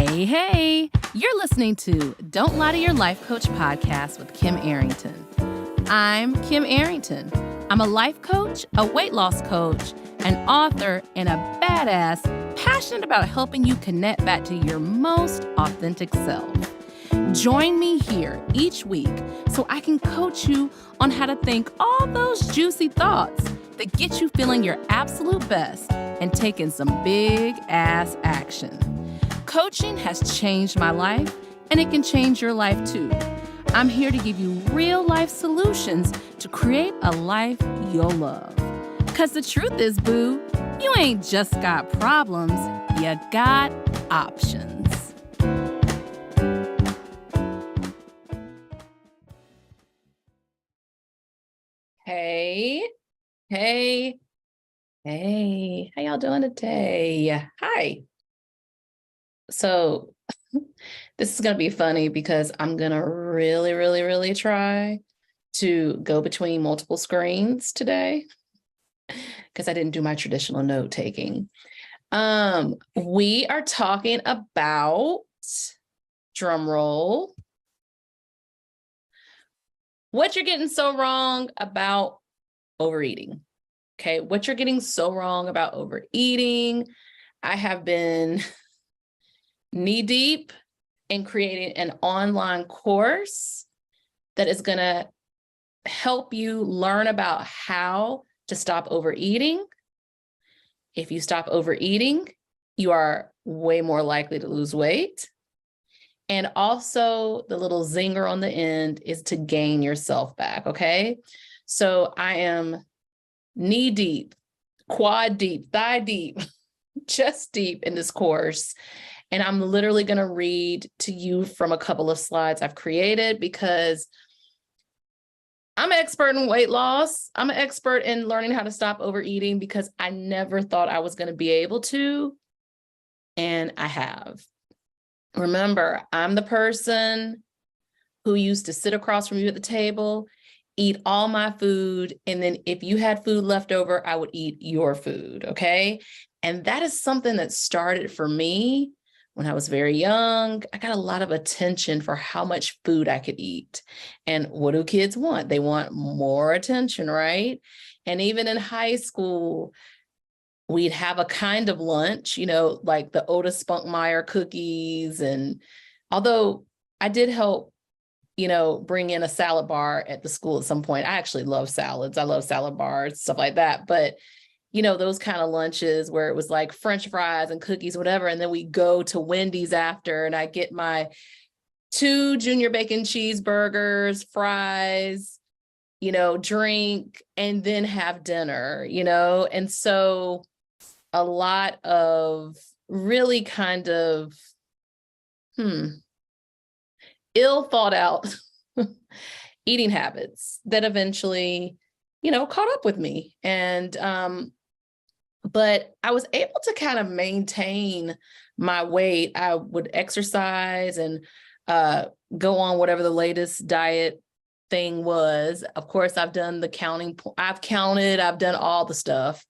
Hey, you're listening to Don't Lie to Your Life Coach podcast with Kim Arrington. I'm Kim Arrington. I'm a life coach, a weight loss coach, an author, and a badass passionate about helping you connect back to your most authentic self. Join me here each week so I can coach you on how to think all those juicy thoughts that get you feeling your absolute best and taking some big ass action. Coaching has changed my life, and it can change your life too. I'm here to give you real life solutions to create a life you'll love. Because the truth is, boo, you ain't just got problems, you got options. Hey, how y'all doing today? Hi. So this is going to be funny because I'm going to really try to go between multiple screens today because I didn't do my traditional note taking. We are talking about, drum roll, what you're getting so wrong about overeating. Okay, what you're getting so wrong about overeating. I have been knee-deep in creating an online course that is going to help you learn about how to stop overeating. If you stop overeating, you are way more likely to lose weight. And also the little zinger on the end is to gain yourself back, okay? So I am knee-deep, quad deep, thigh deep, chest deep in this course. And I'm literally going to read to you from a couple of slides I've created because I'm an expert in weight loss. I'm an expert in learning how to stop overeating because I never thought I was going to be able to. And I have. Remember, I'm the person who used to sit across from you at the table, eat all my food, and then if you had food left over, I would eat your food, okay? And that is something that started for me when I was very young. I got a lot of attention for how much food I could eat. And what do kids want? They want more attention, right? And even in high school, we'd have a kind of lunch, like the Otis Spunkmeyer cookies. And although I did help, bring in a salad bar at the school at some point. I actually love salads. I love salad bars, stuff like that. But those kind of lunches where it was like French fries and cookies, whatever. And then we go to Wendy's after and I get my 2 junior bacon cheeseburgers, fries, drink, and then have dinner, And so a lot of really kind of, ill thought out eating habits that eventually, caught up with me. And, but I was able to kind of maintain my weight. I would exercise and go on whatever the latest diet thing was. Of course, I've done the counting. I've counted. I've done all the stuff.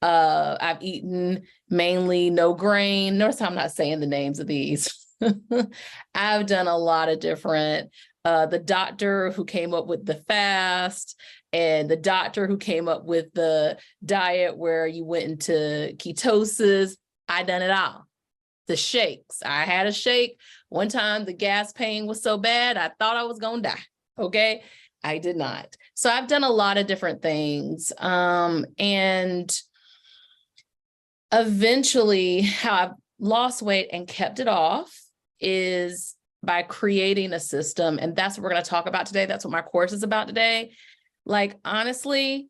I've eaten mainly no grain. Notice how I'm not saying the names of these. I've done a lot of different, the doctor who came up with the fast and the doctor who came up with the diet where you went into ketosis. I done it all. The shakes. I had a shake. One time the gas pain was so bad, I thought I was going to die. Okay. I did not. So I've done a lot of different things. And eventually how I've lost weight and kept it off is by creating a system. And that's what we're going to talk about today. That's what my course is about today. Like, honestly,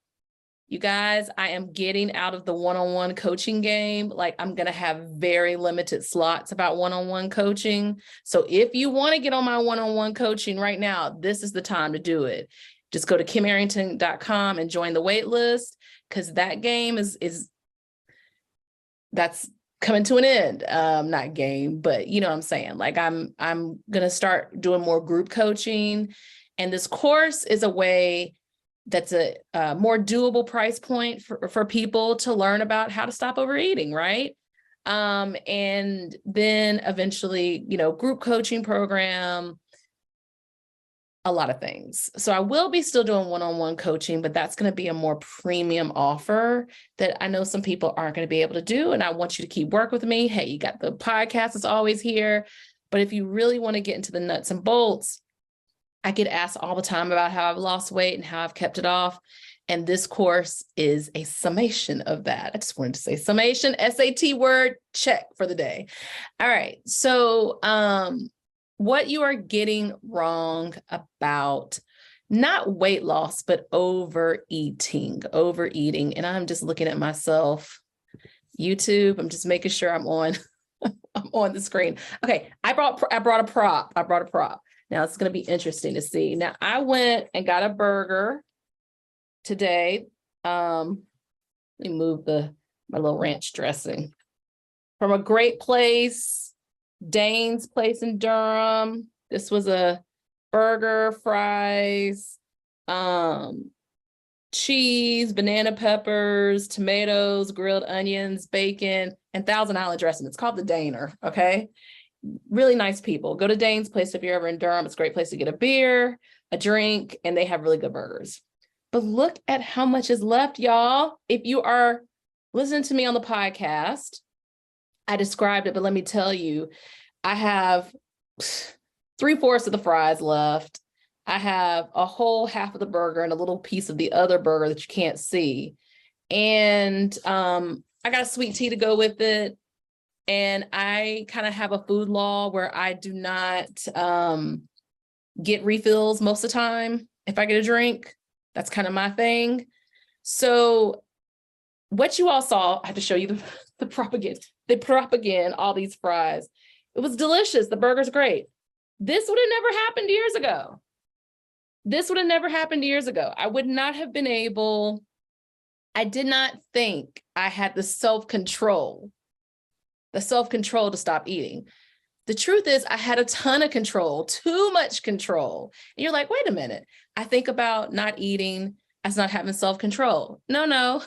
you guys, I am getting out of the one-on-one coaching game. Like, I'm going to have very limited slots about one-on-one coaching. So if you want to get on my one-on-one coaching right now, this is the time to do it. Just go to kimarrington.com and join the wait list because that game that's coming to an end. Not game, but you know what I'm saying? Like I'm going to start doing more group coaching. And this course is a way that's a more doable price point for people to learn about how to stop overeating, right? And then eventually, group coaching program, a lot of things. So I will be still doing one-on-one coaching, but that's going to be a more premium offer that I know some people aren't going to be able to do. And I want you to keep working with me. Hey, you got the podcast that's always here. But if you really want to get into the nuts and bolts, I get asked all the time about how I've lost weight and how I've kept it off. And this course is a summation of that. I just wanted to say summation, SAT word, check for the day. All right. So, what you are getting wrong about not weight loss, but overeating. And I'm just looking at myself, YouTube. I'm just making sure I'm on, I'm on the screen. Okay. I brought a prop. Now it's going to be interesting to see. Now I went and got a burger today. Let me move my little ranch dressing from a great place. Dane's place in Durham. This was a burger, fries, cheese, banana peppers, tomatoes, grilled onions, bacon, and Thousand Island dressing. It's called the Daner, okay? Really nice people. Go to Dane's place if you're ever in Durham. It's a great place to get a beer, a drink, and they have really good burgers. But look at how much is left, y'all. If you are listening to me on the podcast, I described it, but let me tell you, I have 3/4 of the fries left. I have a whole half of the burger and a little piece of the other burger that you can't see. And I got a sweet tea to go with it. And I kind of have a food law where I do not get refills most of the time. If I get a drink, that's kind of my thing. So what you all saw, I had to show you the propaganda. They propaganda all these fries. It was delicious. The burger's great. This would have never happened years ago. I would not have been able. I did not think I had the self-control to stop eating. The truth is I had a ton of control, too much control. And you're like, wait a minute. I think about not eating as not having self-control. No.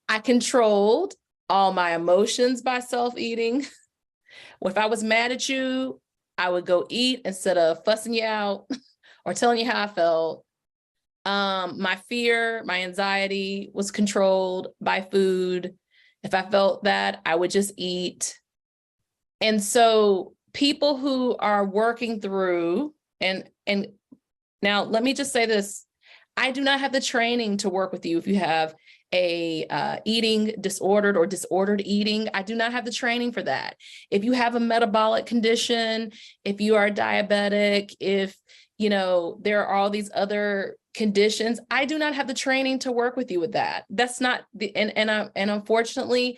I controlled all my emotions by self-eating. If I was mad at you, I would go eat instead of fussing you out or telling you how I felt. My fear, my anxiety was controlled by food. If I felt that, I would just eat. And so people who are working through, and now let me just say this, I do not have the training to work with you if you have a eating disordered or disordered eating. I do not have the training for that. If you have a metabolic condition, if you are diabetic, if there are all these other conditions, I do not have the training to work with you with that. That's not the and unfortunately,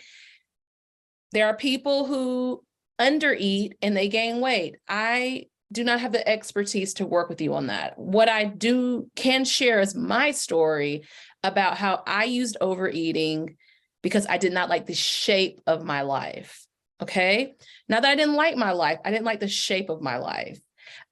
there are people who undereat and they gain weight. I do not have the expertise to work with you on that. What I can share is my story about how I used overeating because I did not like the shape of my life. Okay. Now that I didn't like my life, I didn't like the shape of my life.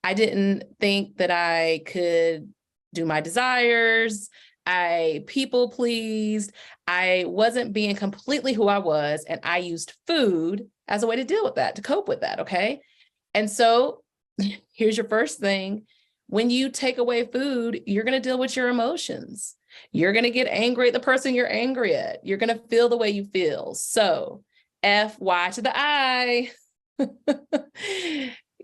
I didn't think that I could do my desires. I people pleased. I wasn't being completely who I was. And I used food as a way to deal with that, to cope with that. Okay. And so here's your first thing. When you take away food, you're going to deal with your emotions. You're going to get angry at the person you're angry at. You're going to feel the way you feel. So FY to the I.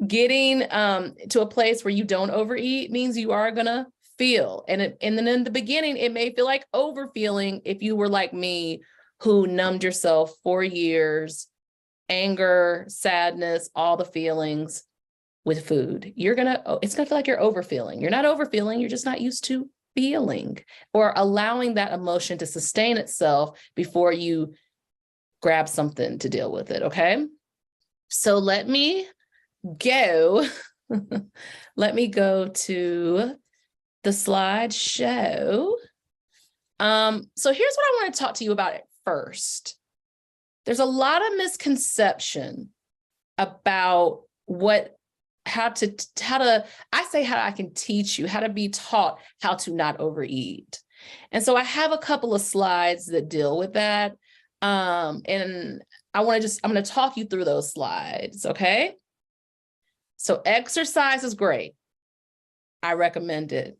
Getting to a place where you don't overeat means you are going to feel. And then in the beginning, it may feel like overfeeling if you were like me, who numbed yourself for years, anger, sadness, all the feelings with food. It's going to feel like you're overfeeling. You're not overfeeling. You're just not used to feeling or allowing that emotion to sustain itself before you grab something to deal with it. Okay. So let me go to the slideshow. So here's what I want to talk to you about at first. There's a lot of misconception about how I can teach you how to be taught how to not overeat. And so I have a couple of slides that deal with that. And I'm going to talk you through those slides. Okay. So exercise is great. I recommend it.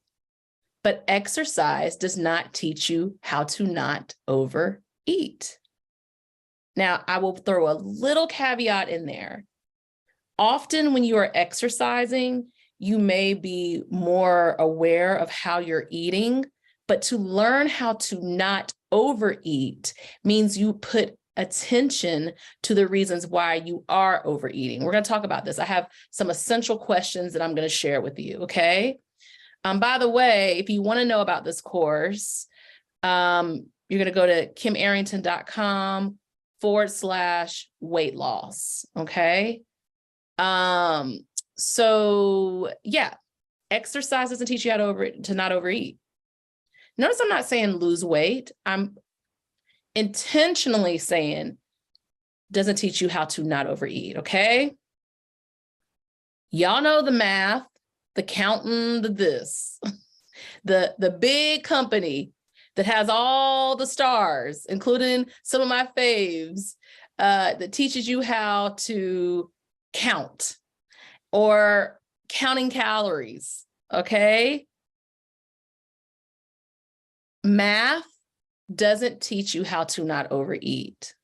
But exercise does not teach you how to not overeat. Now, I will throw a little caveat in there. Often when you are exercising, you may be more aware of how you're eating, but to learn how to not overeat means you put attention to the reasons why you are overeating. We're going to talk about this. I have some essential questions that I'm going to share with you, okay? By the way, if you want to know about this course, you're going to go to kimarrington.com/weight loss, okay? So yeah, exercise doesn't teach you how to not overeat. Notice I'm not saying lose weight. I'm intentionally saying doesn't teach you how to not overeat, okay? Y'all know the math, the counting, the this, the big company that has all the stars, including some of my faves, that teaches you how to count or counting calories, okay? Math doesn't teach you how to not overeat,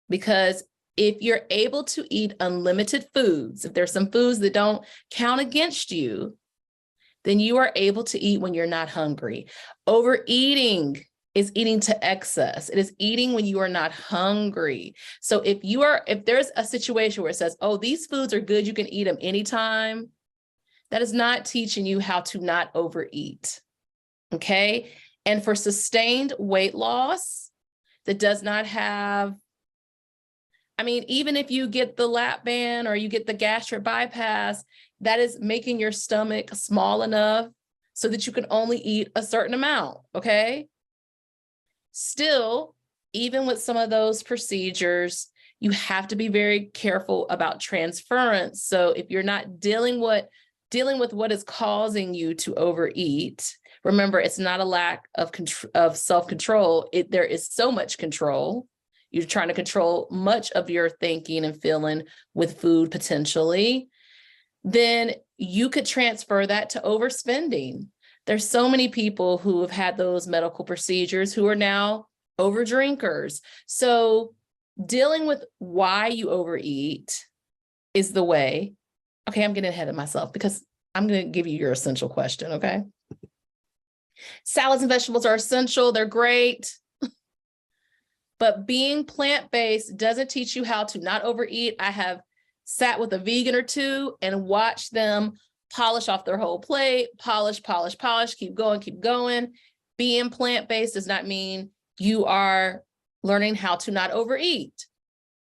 because if you're able to eat unlimited foods, if there's some foods that don't count against you, then you are able to eat when you're not hungry. Overeating is eating to excess. It is eating when you are not hungry. So if there's a situation where it says, oh, these foods are good, you can eat them anytime, that is not teaching you how to not overeat, okay? And for sustained weight loss that does not have, even if you get the lap band or you get the gastric bypass, that is making your stomach small enough so that you can only eat a certain amount, okay? Still, even with some of those procedures, you have to be very careful about transference. So if you're not dealing with what is causing you to overeat, remember, it's not a lack of self-control. There is so much control. You're trying to control much of your thinking and feeling with food potentially. Then you could transfer that to overspending. There's so many people who have had those medical procedures who are now over drinkers. So dealing with why you overeat is the way. Okay, I'm getting ahead of myself because I'm going to give you your essential question, okay? Salads and vegetables are essential. They're great. But being plant-based doesn't teach you how to not overeat. I have sat with a vegan or two and watched them polish off their whole plate, polish, keep going. Being plant-based does not mean you are learning how to not overeat.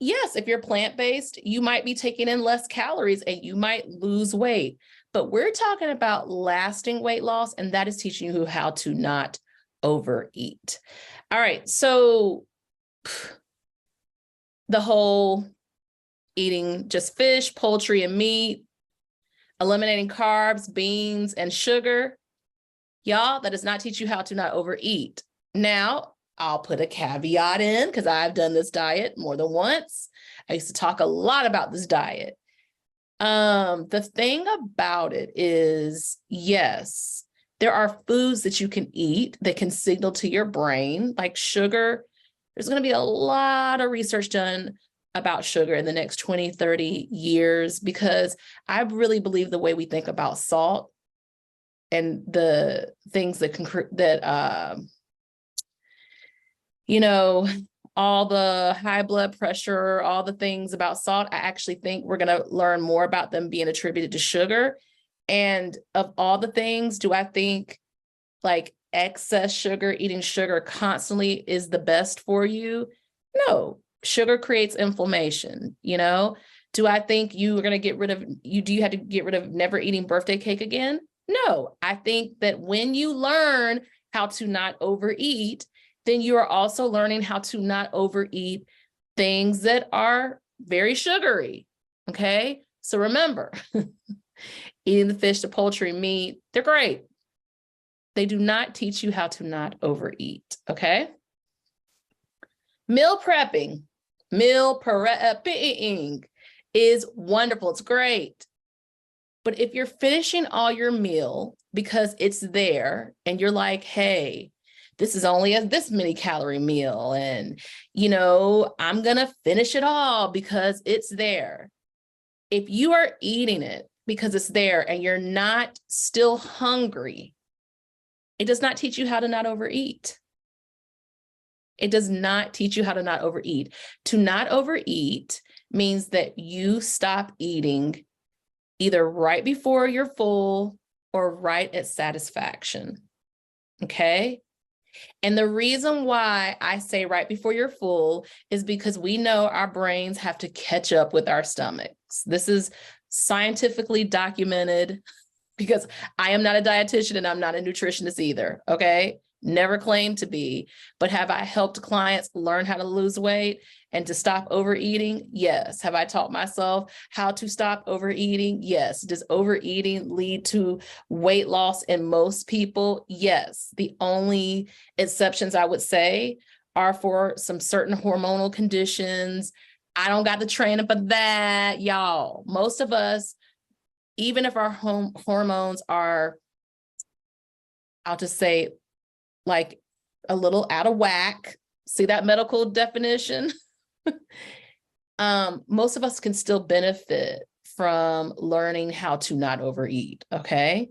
Yes, if you're plant-based, you might be taking in less calories and you might lose weight. But we're talking about lasting weight loss, and that is teaching you how to not overeat. All right, so the whole eating just fish, poultry, and meat, eliminating carbs, beans, and sugar, y'all, that does not teach you how to not overeat. Now, I'll put a caveat in because I've done this diet more than once. I used to talk a lot about this diet. The thing about it is, yes, there are foods that you can eat that can signal to your brain, like sugar. There's going to be a lot of research done about sugar in the next 20, 30 years, because I really believe the way we think about salt and the things all the high blood pressure, all the things about salt, I actually think we're going to learn more about them being attributed to sugar. And of all the things, do I think like excess sugar, eating sugar constantly is the best for you? No, sugar creates inflammation. Do I think you are going to do you have to get rid of never eating birthday cake again? No, I think that when you learn how to not overeat, then you are also learning how to not overeat things that are very sugary. Okay. So remember, eating the fish, the poultry, meat, they're great. They do not teach you how to not overeat, okay? Meal prepping is wonderful. It's great. But if you're finishing all your meal because it's there and you're like, hey, this is only this many calorie meal, and, I'm going to finish it all because it's there. If you are eating it because it's there and you're not still hungry, it does not teach you how to not overeat. It does not teach you how to not overeat. To not overeat means that you stop eating either right before you're full or right at satisfaction. Okay? And the reason why I say right before you're full is because we know our brains have to catch up with our stomachs. This is scientifically documented, because I am not a dietitian and I'm not a nutritionist either. Okay? Never claimed to be, but have I helped clients learn how to lose weight and to stop overeating? Yes. Have I taught myself how to stop overeating? Yes. Does overeating lead to weight loss in most people? Yes. The only exceptions I would say are for some certain hormonal conditions. I don't got the training for that, y'all. Most of us, even if our hormones are, I'll just say, like a little out of whack, see that medical definition? Most of us can still benefit from learning how to not overeat, okay?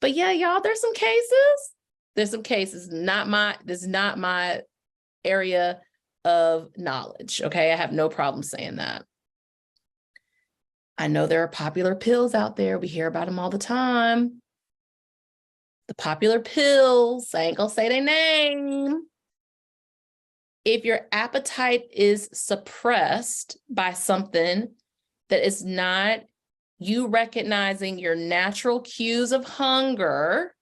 But yeah, y'all, there's some cases. This is not my area of knowledge, okay? I have no problem saying that. I know there are popular pills out there. We hear about them all the time. The popular pills, I ain't gonna say their name. If your appetite is suppressed by something that is not you recognizing your natural cues of hunger,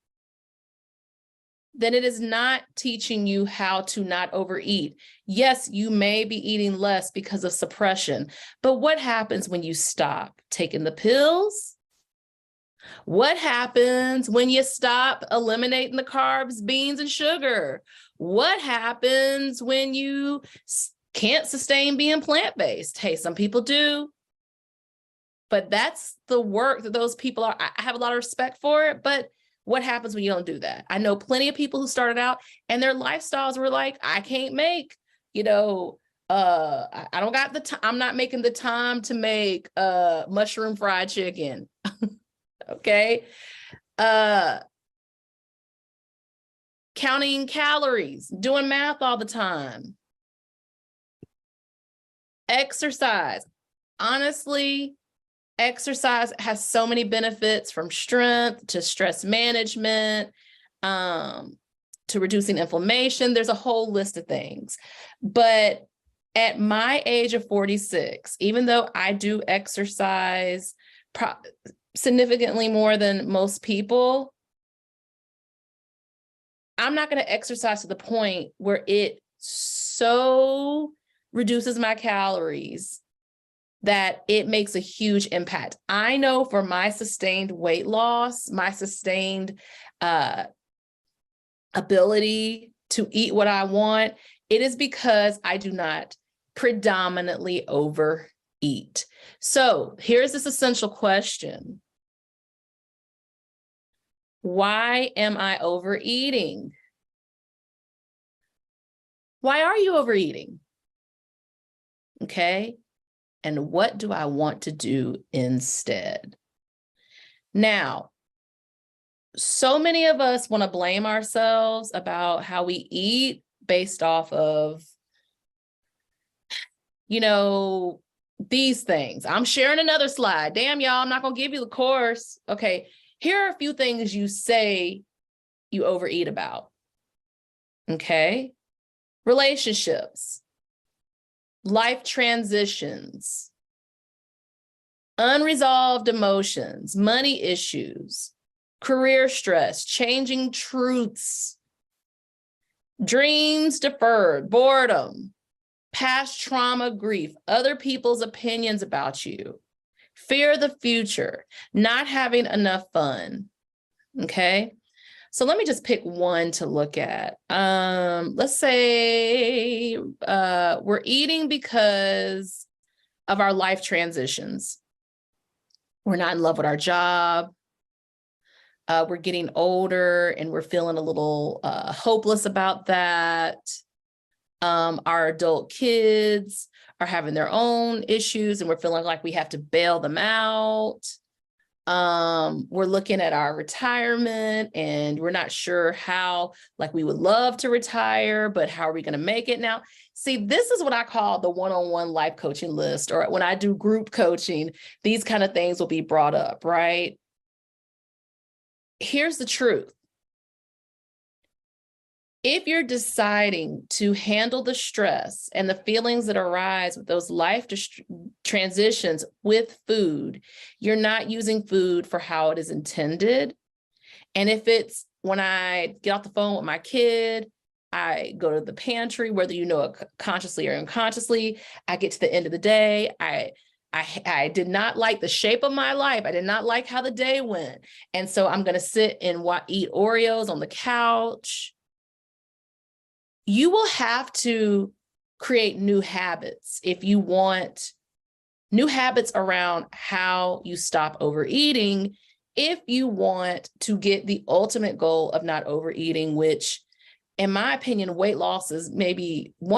then it is not teaching you how to not overeat. Yes, you may be eating less because of suppression, but what happens when you stop taking the pills? What happens when you stop eliminating the carbs, beans, and sugar? What happens when you can't sustain being plant-based? Hey, some people do, but that's the work that those people are. I have a lot of respect for it, but what happens when you don't do that? I know plenty of people who started out and their lifestyles were like, I can't make, I don't got the time. I'm not making the time to make mushroom fried chicken. Okay. Counting calories, doing math all the time. Exercise. Honestly, exercise has so many benefits, from strength to stress management, to reducing inflammation. There's a whole list of things. But at my age of 46, even though I do exercise significantly more than most people, I'm not going to exercise to the point where it so reduces my calories that it makes a huge impact. I know for my sustained weight loss, my sustained ability to eat what I want, it is because I do not predominantly overeat. So here's this essential question. Why am I overeating? Why are you overeating? Okay. And what do I want to do instead? Now, so many of us want to blame ourselves about how we eat based off of, these things. I'm sharing another slide. Damn, y'all, I'm not going to give you the course. Okay. Here are a few things you say you overeat about. Okay. Relationships, life transitions, unresolved emotions, money issues, career stress, changing truths, dreams deferred, boredom, past trauma, grief, other people's opinions about you, fear of the future, not having enough fun. Okay. So let me just pick one to look at. Let's say we're eating because of our life transitions. We're not in love with our job. We're getting older and we're feeling a little hopeless about that. Our adult kids are having their own issues and we're feeling like we have to bail them out. We're looking at our retirement and we're not sure how, like we would love to retire, but how are we going to make it now? See, this is what I call the one-on-one life coaching list, or when I do group coaching, these kind of things will be brought up, right? Here's the truth. If you're deciding to handle the stress and the feelings that arise with those life transitions with food, you're not using food for how it is intended. And if it's when I get off the phone with my kid, I go to the pantry, whether you know it consciously or unconsciously, I get to the end of the day, I did not like the shape of my life. I did not like how the day went. And so I'm going to sit and eat Oreos on the couch. You will have to create new habits if you want new habits around how you stop overeating, if you want to get the ultimate goal of not overeating, which in my opinion, weight loss is maybe one